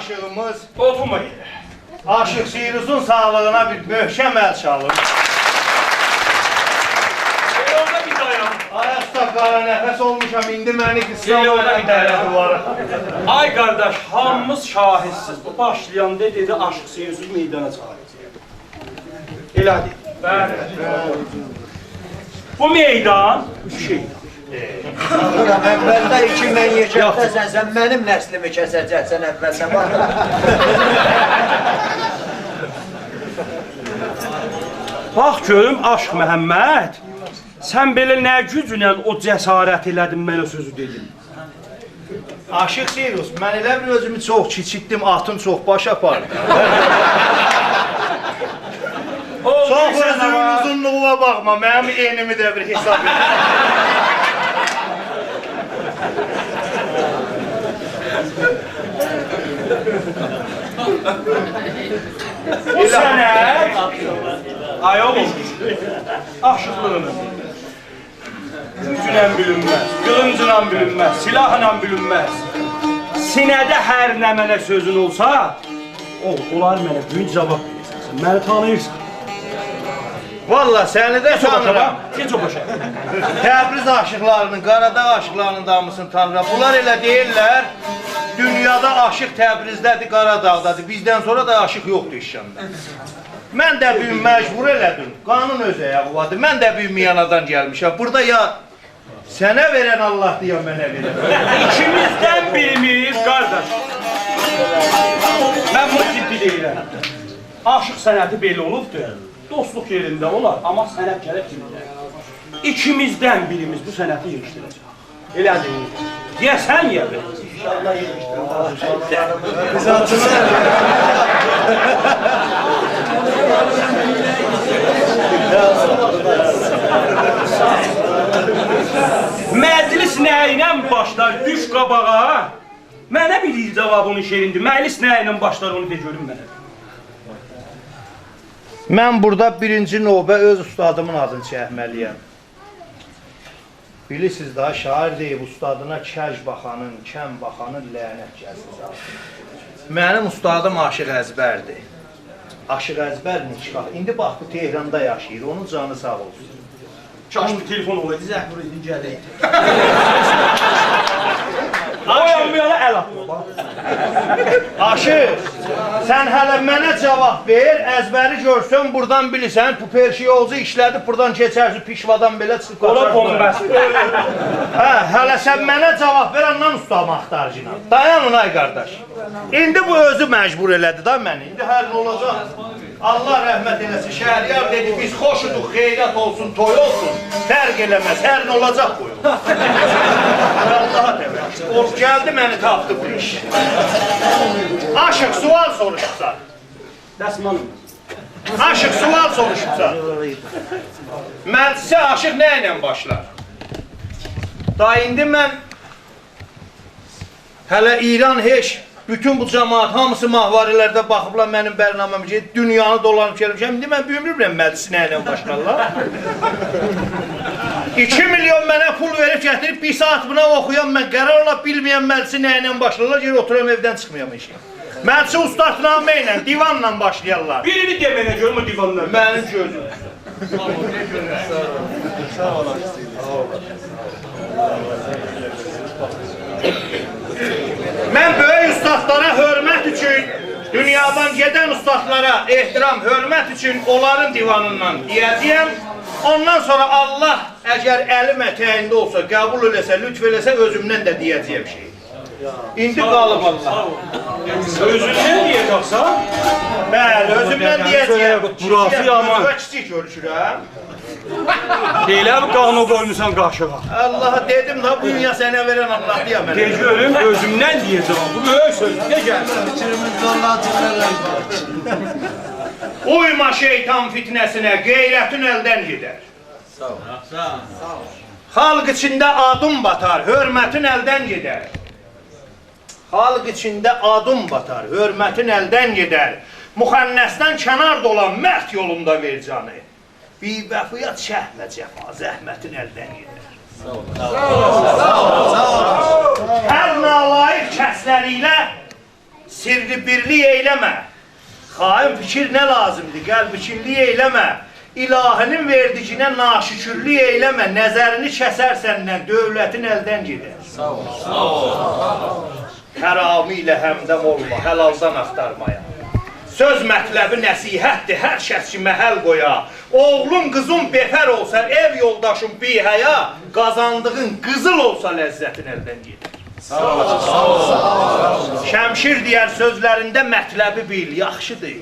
aşığımız Oturmayın. Aşıq Sirus'un sağlığına bir möhkəm əl çalın. Orada bir dayan. Ayaqda qara nəfəs olmuşam, indi məni Orada bir dayan. var. Ay qardaş, hamımız şahidsiz. Bu başlayan dedi, Aşıq Sirus'u meydana çağıracaq. Elədir. Bəli. Bu meydan üç şeydir. Əvvəldə 2000 yekətəsən, sən mənim nəslimi kəsəcəksən əvvəldə var. Bax görüm Aşıq Məhəmməd, sən belə nə gücünlə o cəsarət elədin, mənə sözü dedin. Aşıq Sirus, mən elə bir özümü çox kiçitdim, atım çox baş apardı. Çox özümün uzunluğuna baxma, mənim enimi də bir hesab edin. Bu sənət, ay oğlum, aşıqlığını gücünlə bilinməz, qılıncla bilinməz, silahla bilinməz. Sinədə hər nə mənə sözün olsa, onlar mənə büyük cavab verirsən, məni tanıyırsan. Valla səni də tanıram. Geç o başa. Təbriz aşıqlarının, Qaradağ aşıqlarının damısını tanıram. Bunlar elə deyirlər, dünyada aşıq Təbrizdədir, Qaradağdadır. Bizdən sonra da aşıq yoxdur işləndə. Mən də büyüm məcbur elədim. Qanun öz ayağıvadır. Mən də büyüm yanadan gəlmişəm. Burada ya sənə verən Allahdır, ya mənə verən. İkimizdən birimiz, qardaş. Mən bunu ciddi deyirəm. Aşıq sənəti belə olubdur. Dostluq yerində olar, amma sənət gərək kimdir. İkimizdən birimiz bu sənəti yığışdıracaq. Elə deyil. Deyəsən ya be. İnşallah yığışdıracaq. Məclis nə ilə başlar, düş qabağa. Mənə bilir cavabının şeirindir. Məclis nə ilə başlar, onu de görüm mənə. Mən burada birinci növbə öz ustadımın adını çəkməliyəm. Bilirsiniz daha şair deyib, ustadına kəj baxanın, kəm baxanın lənət gəlsin. Mənim ustadım Aşıq Əzbərdir. Aşıq Əzbər Nikah. İndi bax bu Tehranda yaşayır, onun canı sağ olsun. Kaş bir telefon olaydı, zəhmur edin gələydi. Oyanmayana əl atma. Aşıq, sən hələ mənə cavab ver, əzbəri görsən, buradan bilirsən, bu perşiyozu işlədib, buradan keçərsin, pişvadan belə çıxıb qaçar. Ola bombəs. Hə, hələ sən mənə cavab ver, ondan ustamı axtarcına. Dayanın ay qardaş. İndi bu özü məcbur elədi da məni, indi hər nə olacaq? Allah rəhmət eləsin, Şəhriyar dedi, biz xoşuduq, xeyrət olsun, toy olsun, fərq eləməz, hər nə olacaq qoyun. Allaha demək, o gəldi məni tapdı bu iş. Aşıq, sual soruşubsan. Dəsmanım. Aşıq, sual soruşubsan. Məclisə aşıq nə ilə başlar? Da indi mən hələ İran heç, bütün bu cəmaat, hamısı mahvarilərdə baxıblar mənim bərnaməm ki, dünyanı dolanıb gəlmişəm. İndi mən bilmirəm məclisi nə ilə başlarlar. 2 milyon mənə pul verib gətirib, bir saat buna oxuyan mən qərar olab bilməyən məclisi nə ilə başlarlar, yer oturam evdən çıxmayam işə. Məclisi ustadnamə ilə, divanla başlayarlar. Birini demənə görüm o divanlar. Mənim gözüm. Sağ olun. Mən böyük ustadlara hörmət üçün, dünyadan gedən ustadlara ehtiram, hörmət üçün onların divanından deyəcəyəm. Ondan sonra Allah əgər əlim ətəyində olsa, qəbul eləsə, lütf eləsə, özümdən də deyəcəyəm şey. İndi qalıb Allah. Özündən deyəcəksən? Bəli, özümdən deyəcəyəm. Burası yaman. Kiçik görüşürəm. Deyiləm, qanı qoymusan qarşığa. Allah'a dedim da bu dünya sənə verən Allah deyəm mənə. Gecə ölüm, özümdən deyəcəm. Bu böyük söz. Ne gəl? Uyma şeytan fitnəsinə, qeyrətin əldən gedər. Sağ ol. Xalq içində adım batar, hörmətin əldən gedər. Xalq içində adım batar, hörmətin əldən gedər. Müxənnəsdən kənar dolan mərd yolunda ver canı. Bivəfiyat şəhvə cəfa, zəhmətin əldən gedər. Sağ ol. Hər nalayiq kəsləri ilə sirri birlik eyləmə. Xain fikir nə lazımdır, qəlbikinlik eyləmə. İlahinin verdicinə naşükürlük eyləmə. Nəzərini kəsər səndən, dövlətin əldən gedər. Sağ ol. Həramı ilə həmdəm olma, həlaldan axtarmaya. Söz mətləbi nəsihətdir, hər kəs ki məhəl qoya. Oğlum, qızım befər olsa, ev yoldaşım bihəya, qazandığın qızıl olsa ləzzətin əldən gedər. Sağ ol. Şəmşir deyər sözlərində mətləbi bil, yaxşıdır.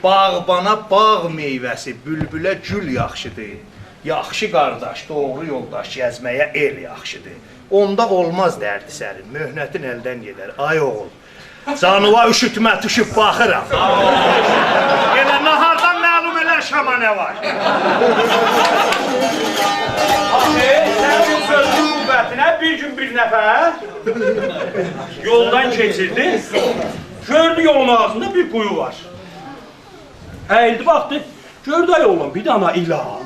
Bağbana bağ meyvəsi, bülbülə gül yaxşıdır. Yaxşı qardaş, doğru yoldaş gəzməyə el yaxşıdır. Onda olmaz dərdi sərin, möhnətin əldən gedər. Ay oğul, canıva üşütmə düşüb baxıram. Elə nahardan məlum elə şama nə var? Sən bu sözün qüvvətinə bir gün bir nəfər yoldan keçirdi. Gördü yolun ağzında bir quyu var. Əyildi baxdı, gördü ay oğlan bir dana ilan.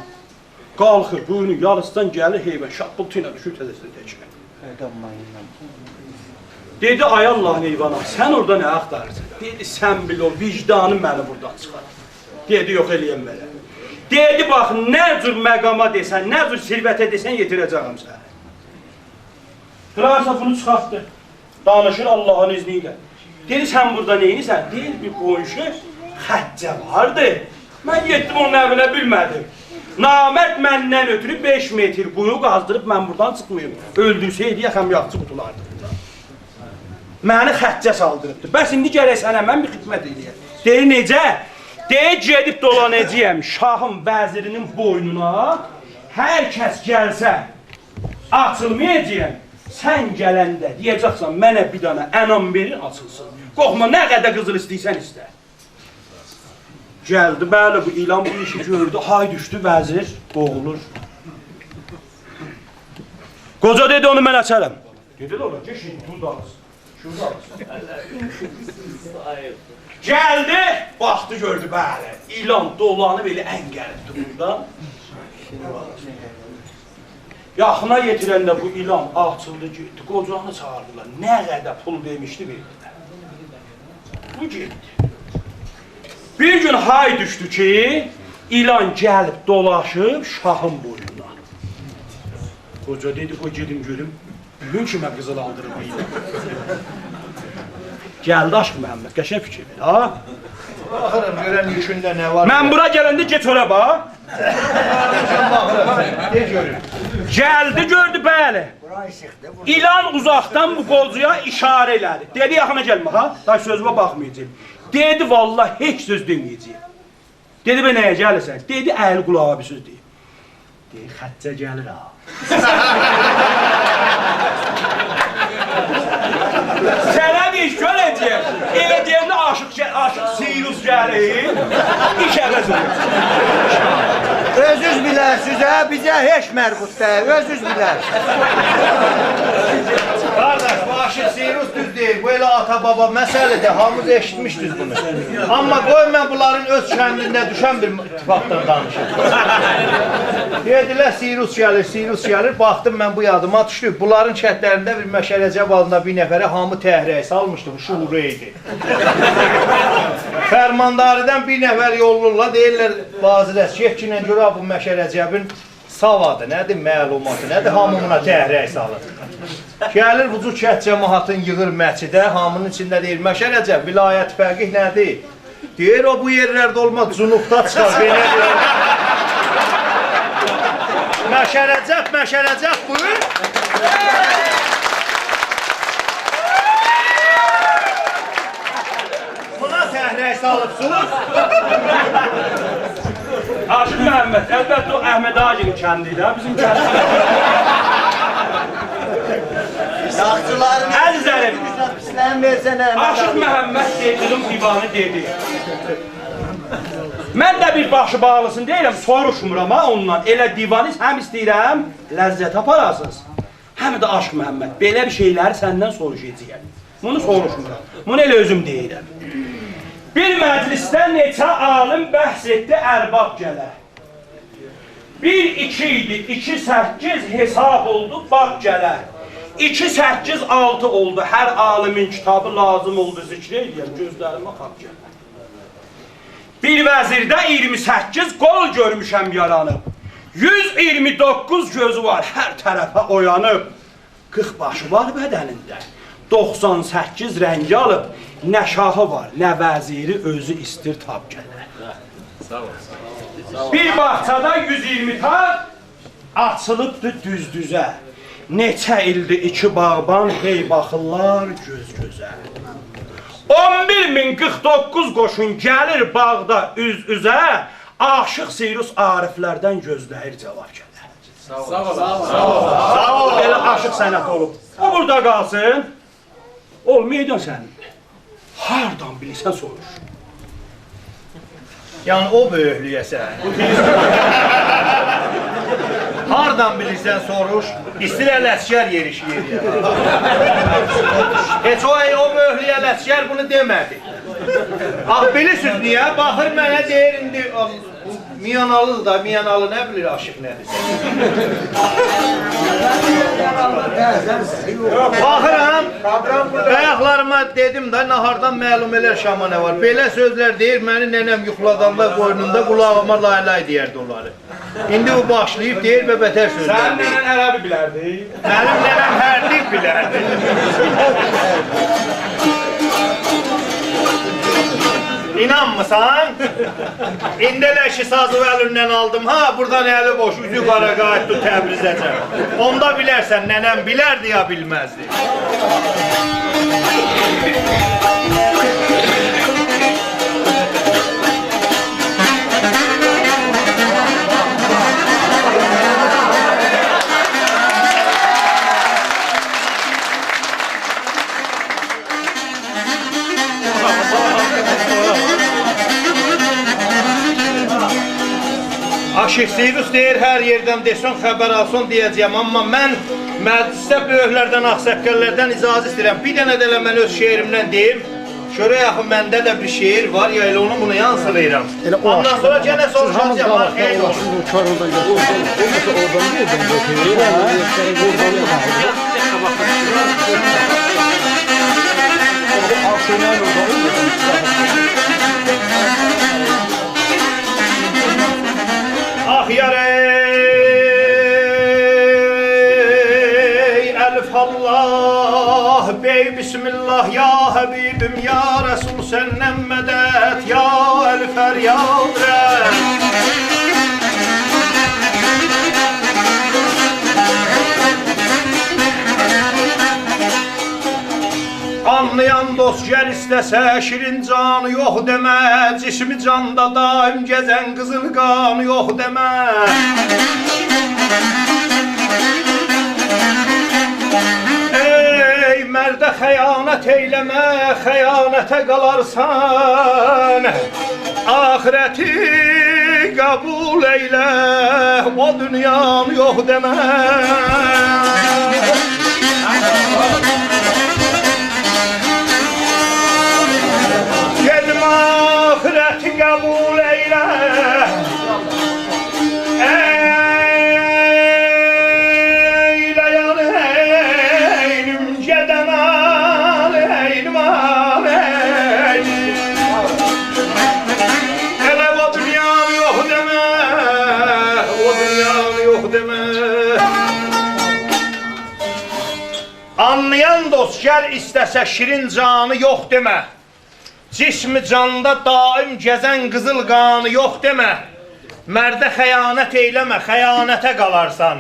Qalxır, quyunun yarısından gəlir heyvən, şappıltı ilə düşür tədəsini təkir. Dedi, ay Allah'ın eyvana, sən orada nə axtarırsan? Dedi, sən bil o vicdanın məni buradan çıxar. Dedi, yox eləyəm belə. Dedi, bax, nə cür məqama desən, nə cür sirvətə desən, yetirəcəyəm səni. Qırarsa bunu çıxartdı. Danışır Allah'ın izni ilə. Dedi, sən burada neyinisən? Deyil, bir qonşu xəccə vardı. Mən getdim onun əvinə bilmədim. Namərd məndən ötürü 5 metr quyu qazdırıb mən buradan çıxmayım. Öldürsəydi, yaxam yaxçı qutulardı. Məni xəccə saldırıbdır. Bəs indi gərək sənə mən bir xidmət edəyəm. Deyir, necə? Deyir, gedib dolanacağım şahın vəzirinin boynuna. Hər kəs gəlsə, açılmayacağım. Sən gələndə deyəcəksən, mənə bir dana ənam verin, açılsın. Qorxma, nə qədər qızıl istəysən istə. Gəldi, bəli, bu ilan bu işi gördü, hay düşdü, vəzir boğulur. Qoca dedi, onu mən açarım. Dedi, ola, geçin, şurada alırsın. Şurada alırsın. Gəldi, baxdı, gördü, bəli. İlan dolanıb elə əngəlibdi buradan. Yaxına yetirəndə bu ilan açıldı, getdi, qocanı çağırdılar. Nə qədər pul demişdi, verdilər. Bu getdi. Bir gün hay düşdü ki, ilan gəlib dolaşıb şahın boynuna. Qoca dedi, qoy gedim görüm, bugün kimə qızıl aldırır bu ilan. Gəldi Aşıq Məhəmməd, qəşəng fikir ver, ha? Baxırım, görən yükündə nə var? Mən bura gələndə get ora bax. De görüm. Gəldi, gördü, bəli. İlan uzaqdan bu qolcuya işarə elədi. Dedi, yaxına gəlmə, ha? Day sözümə baxmayacaq. Dedi, vallahi heç söz deməyəcəyim. Dedi, bə nəyə gəlirsən? Dedi, əl qulağa bir söz deyim. Dedi, xəccə gəlir, ha. Sənə bir iş görəcək. Elə deyəndə aşıq Sirus gəlir. İş əvəz olur. Özünüz bilərsiniz, hə? Bizə heç mərbut deyil, özünüz bilərsiniz. Qardaş, bu aşıq Sirus düz deyil, bu elə ata-baba məsələdir, hamımız eşitmişdir bunu. Amma qoy mən bunların öz kəndində düşən bir vaxtdan danışım. Dedilər, Sirus gəlir, baxdım mən bu yadıma düşdü. Bunların kəndlərində bir məşələcə balında bir nəfərə hamı təhrək salmışdı, bu şuuru idi. Fərmandarıdan bir nəfər yollurlar, deyirlər, Vazirəs, şefçinə görə bu məşələcəbin savadı, nədir, məlumatı, nədir, hamı buna təhrək salır. Gəlir, bu cür kət cəmahatın yığır məcidə, hamının içində deyir, məşələcəb, vilayət fəqih nədir? Deyir, o bu yerlərdə olmaz, cunubda çıxar, belə deyir. Məşələcəb, buyur. Buna təhrək salıbsınız. Aşıq Məhəmməd, əlbəttə o Əhməd Ağa'nın kəndidir, bizim kəndimiz. Yaxçıların Əzizlərim, pisləyin versənə. Aşıq Məhəmməd Seyidin divanı dedi. Mən də bir başı bağlısın deyirəm, soruşmuram ha ondan. Elə divanı həm istəyirəm, ləzzət aparasınız. Həm də Aşıq Məhəmməd, belə bir şeyləri səndən soruşacağım. Bunu soruşmuram, bunu elə özüm deyirəm. Bir məclisdə neçə alim bəhs etdi ərbab gələ. 1-2 idi, 2-8 hesab oldu, bax gələ. 2-8-6 oldu. Hər alimin kitabı lazım oldu zikr edirəm. Gözlərimə xaq gəlir. Bir vəzirdə 28 qol görmüşəm yaranıb. 129 gözü var, hər tərəfə oyanıb. 40 başı var bədənində. 98 rəngi alıb. Nə şahı var, nə vəziri özü istir tab gələr. Bir bağçada 120 tab açılıbdır düz-düzə. Neçə ildir iki bağban hey baxırlar göz-gözə. 11.049 qoşun gəlir bağda üz-üzə. Aşıq Sirus Ariflərdən gözləyir cavab gələr. Sağ ol. Belə aşıq sənət olub. O burada qalsın. Olmayacaq sənin. Hardan bilirsən soruş. Yəni o böyüklüyəsən. Hardan bilirsən soruş. İstirə ləşkər yerişi yeriyə. Heç o böyüklüyə ləşkər bunu demədi. Bilirsiniz niyə? Baxır mənə deyir indi Miyanalıdır da, Miyanalı nə bilir aşıq nədir? Baxıram, ayaqlarıma dedim da, nahardan məlum elə Şama nə var. Belə sözlər deyir, məni nənəm yuxuladanda qoynunda qulağıma laylay deyərdi onları. İndi o başlayıb deyir və bətər sözlər deyir. Sən nənən ərəbi bilərdi? Mənim nənəm hərdik bilərdi. İnanmısan? İndi elə ki sazı əlindən aldım, buradan əli boş, üzü qara qayıtdı Təbrizəcəm. Onda bilərsən, nənəm bilərdi ya bilməzdi. Aşıq Sirus deyir, hər yerdən desin, xəbər alsın deyəcəyəm, amma mən məclisdə böyüklərdən, ağsəqqəllərdən icazə istəyirəm. Bir dənə də mən öz şeirimdən deyim. Şöyle yaxın məndə də bir şeir var, ya elə onu bunu yansılayıram. Ondan sonra gənə soruşacağım, xeyr olsun. Ah yar ey elif Allah bey bismillah ya Habibim ya Resul senden medet ya el feryad re. Anlayan dost gel istese şirin canı yok deme. Cismi canda daim gezen kızıl kanı yok deme. Ey merde xəyanət eyləmə, xəyanətə qalarsan. Ahireti qəbul eylə, o dünyanı yok deme. Ahireti qəbul eylə. Eylə yan eynim gedən al eynim al eynim. Elə o dünyanı yox demə, o dünyanı yox demə. Anlayan dost gəl istəsə şirin canı yox demə. Cismi canda daim gəzən qızıl qanı yox demə. Mərdə xəyanət eyləmə, xəyanətə qalarsan.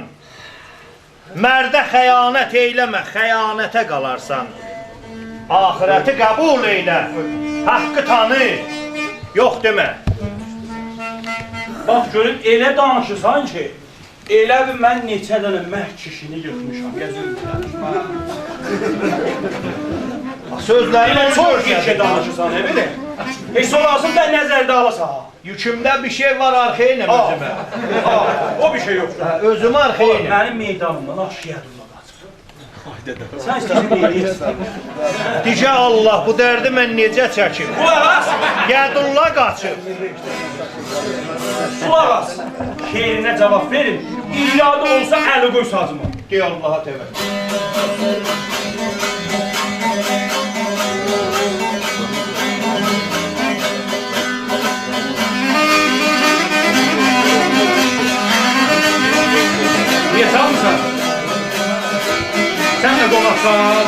Mərdə xəyanət eyləmə, xəyanətə qalarsan. Ahirəti qəbul eylə, haqqı tanı, yox demə. Bax görün, elə danışırsan ki, elə bir mən neçə dənə məhk kişini yıxmışam, gəzirmişəm. Sözlərini çox yekə danışırsan, evidir. Heç olasın da nəzərdə alasan. Yükümdə bir şey var arxeynəm özümə. O bir şey yoxdur. Özümə arxeynəm. Mənim meydanımdan aşıya durma qaçır. Sən istəyirsən eləyirsən. Dicə Allah, bu dərdi mən necə çəkim? Qulaq as. Gədulla qaçır. Qulaq as. Xeyrinə cavab verin. İradə olsa əli qoy sazıma. Deyə Allaha təvəkkül. Niye sağ mısın? Sen de konaksan.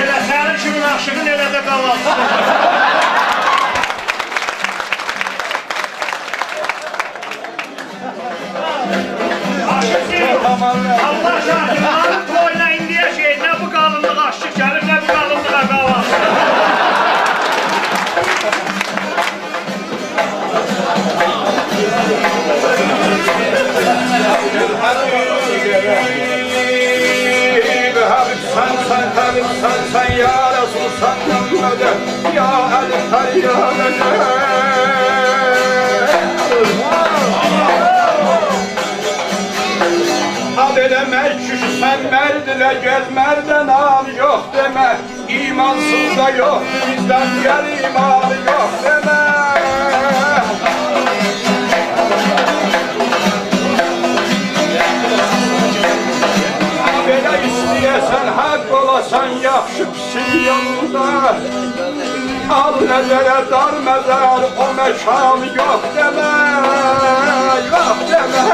Elə sənin kimin aşığın elə də qalansın. Allah şahidlərin toyuna indiyə şey, nə bu qalınlıq aşıq gəlir, nə bu qalınlığa qalansın. Sen ya Resul senden öde ya Elif'ten ya öde Adele merküş sen merdile gel merden al yok deme İmansız da yok bizden gel imanı yok deme Belə istəyəsən, haqq olasan, yaxşı pisin yanında Al nəzərə dar məzər, o məkan yox demə, yox demə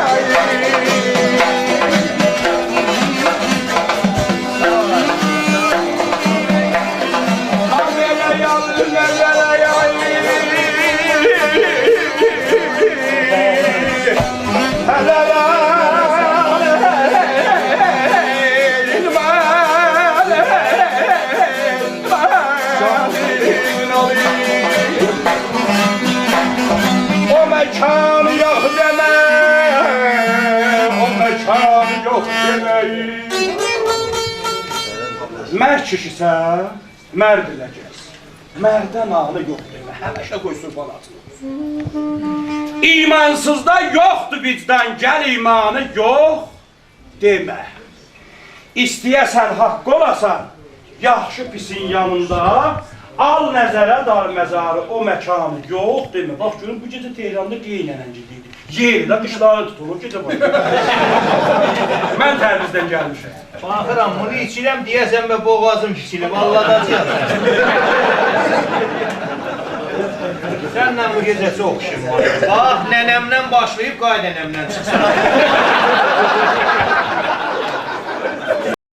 Belə yandı, nəzərə Hələlə mekan yok deme, o mekan yok demeyin. Mərd kişisə, mərd iləcəz. Mərdən ağlı yox demə, həməşə qoysun balasını. İmansızda yoxdur vicdan, gəl imanı yox demə. İstəyəsən haqq olasan, yaxşı pisin yanında, al nəzərə dar məzarı, o məkanı yox demə. Bax görün, bu gecə Tehranda qeynənənciliydi. Yeridə qışları tutulur gecə var. Mən Təbrizdən gəlmişəm. Baxıram, bunu içirəm deyəsən və boğazım kiçilib, alladacaq. Sənlə bu gecəsi oxşum var. Bax, nənəmdən başlayıb qaynənəmdən çıxsın.